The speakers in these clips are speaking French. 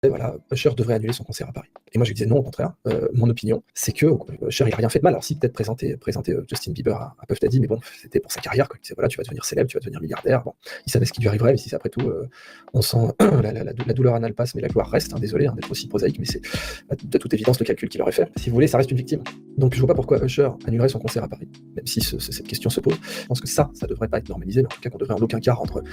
Et voilà, Usher devrait annuler son concert à Paris. Et moi je lui disais non, au contraire. Mon opinion, c'est que Usher il a rien fait de mal. Alors si peut-être présenter Justin Bieber à Puff Daddy, mais bon, c'était pour sa carrière, quoi. Il disait voilà, tu vas devenir célèbre, tu vas devenir milliardaire. Bon, il savait ce qui lui arriverait, mais si c'est après tout, on sent la douleur anale passe, mais la gloire reste. Hein, désolé d'être aussi prosaïque, mais c'est de toute évidence le calcul qu'il aurait fait. Si vous voulez, ça reste une victime. Donc je vois pas pourquoi Usher annulerait son concert à Paris, même si cette question se pose. Je pense que ça devrait pas être normalisé, mais en tout cas qu'on devrait en aucun cas rendre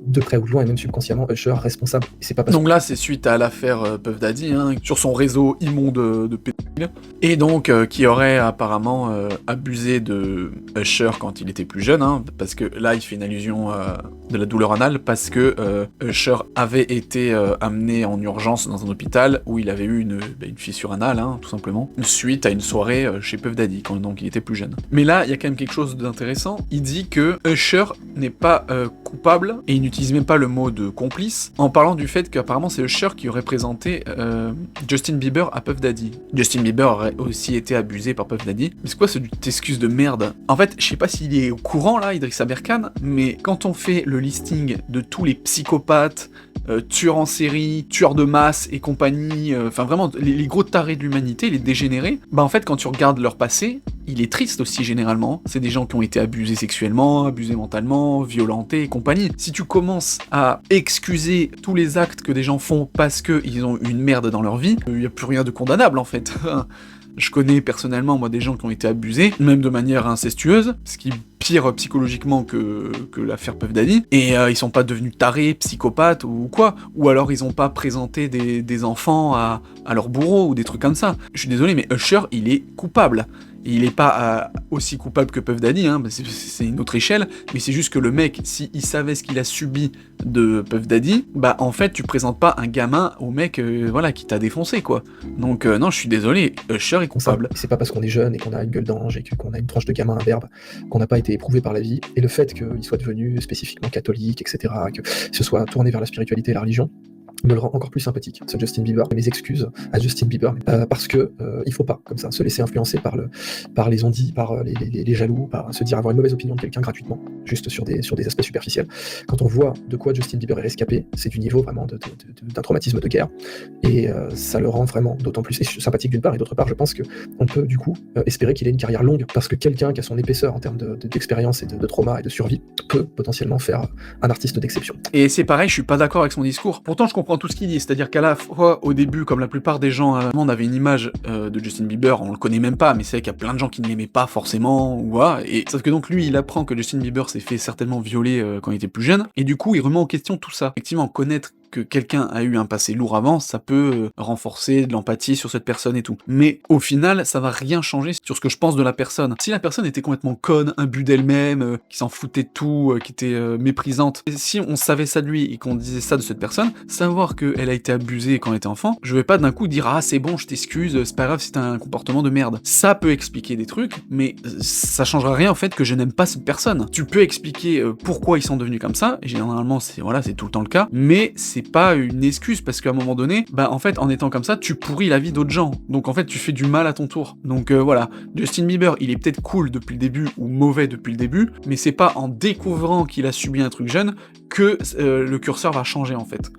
de près ou de loin et même subconsciemment Usher responsable. Et c'est pas parce Donc là, c'est suite à l'affaire Puff Daddy, hein, sur son réseau immonde de pédophiles, et donc qui aurait apparemment abusé de Usher quand il était plus jeune, hein, parce que là, il fait une allusion de la douleur anale, parce que Usher avait été amené en urgence dans un hôpital où il avait eu une fissure anale, hein, tout simplement, suite à une soirée chez Puff Daddy, quand donc il était plus jeune. Mais là, il y a quand même quelque chose d'intéressant, il dit que Usher n'est pas coupable, et il n'utilise même pas le mot de complice, en parlant du fait qu'apparemment c'est Usher qui aurait présenté Justin Bieber à Puff Daddy. Justin Bieber aurait aussi été abusé par Puff Daddy. Mais c'est quoi cette excuse de merde? En fait, je sais pas s'il est au courant là, Idriss Aberkan, mais quand on fait le listing de tous les psychopathes, tueurs en série, tueurs de masse et compagnie, enfin vraiment les gros tarés de l'humanité, les dégénérés, bah en fait quand tu regardes leur passé, il est triste aussi généralement. C'est des gens qui ont été abusés sexuellement, abusés mentalement, violentés et compagnie. Si tu commences à excuser tous les actes que des gens font parce qu'ils ont une merde dans leur vie, il n'y a plus rien de condamnable en fait. Je connais personnellement, moi, des gens qui ont été abusés, même de manière incestueuse, ce qui est pire psychologiquement que l'affaire Puff Daddy, et ils sont pas devenus tarés, psychopathes ou quoi, ou alors ils ont pas présenté des enfants à leur bourreau ou des trucs comme ça. Je suis désolé, mais Usher, il est coupable. Et il est pas aussi coupable que Puff Daddy, hein, c'est une autre échelle, mais c'est juste que le mec, s'il savait ce qu'il a subi de Puff Daddy, bah en fait tu présentes pas un gamin au mec voilà, qui t'a défoncé quoi. Donc non, je suis désolé, Usher est coupable. C'est pas parce qu'on est jeune et qu'on a une gueule d'ange et qu'on a une tranche de gamin imberbe qu'on n'a pas été éprouvé par la vie, et le fait qu'il soit devenu spécifiquement catholique, etc., que ce soit tourné vers la spiritualité et la religion, me le rend encore plus sympathique, ce Justin Bieber. Et mes excuses à Justin Bieber, parce que il faut pas, comme ça, se laisser influencer par les ondits, par les jaloux, par se dire avoir une mauvaise opinion de quelqu'un gratuitement, juste sur des aspects superficiels. Quand on voit de quoi Justin Bieber est rescapé, c'est du niveau vraiment d'un traumatisme de guerre, et ça le rend vraiment d'autant plus sympathique d'une part, et d'autre part, je pense qu'on peut du coup espérer qu'il ait une carrière longue, parce que quelqu'un qui a son épaisseur en termes d'expérience et de trauma et de survie peut potentiellement faire un artiste d'exception. Et c'est pareil, je suis pas d'accord avec son discours. Pourtant, je comprends tout ce qu'il dit, c'est-à-dire qu'à la fois, au début, comme la plupart des gens, on avait une image de Justin Bieber, on le connaît même pas, mais c'est vrai qu'il y a plein de gens qui ne l'aimaient pas forcément, ou voilà, et sauf que donc lui, il apprend que Justin Bieber s'est fait certainement violer quand il était plus jeune, et du coup, il remet en question tout ça. Effectivement, connaître que quelqu'un a eu un passé lourd avant, ça peut renforcer de l'empathie sur cette personne et tout. Mais au final, ça va rien changer sur ce que je pense de la personne. Si la personne était complètement conne, imbue d'elle-même, qui s'en foutait de tout, qui était méprisante, et si on savait ça de lui et qu'on disait ça de cette personne, savoir qu'elle a été abusée quand elle était enfant, je vais pas d'un coup dire « Ah, c'est bon, je t'excuse, c'est pas grave si t'as un comportement de merde ». Ça peut expliquer des trucs, mais ça changera rien en fait que je n'aime pas cette personne. Tu peux expliquer pourquoi ils sont devenus comme ça, et généralement c'est tout le temps le cas, mais c'est pas une excuse, parce qu'à un moment donné, bah en fait en étant comme ça, tu pourris la vie d'autres gens, donc en fait tu fais du mal à ton tour. Donc voilà, Justin Bieber, il est peut-être cool depuis le début, ou mauvais depuis le début, mais c'est pas en découvrant qu'il a subi un truc jeune que le curseur va changer en fait.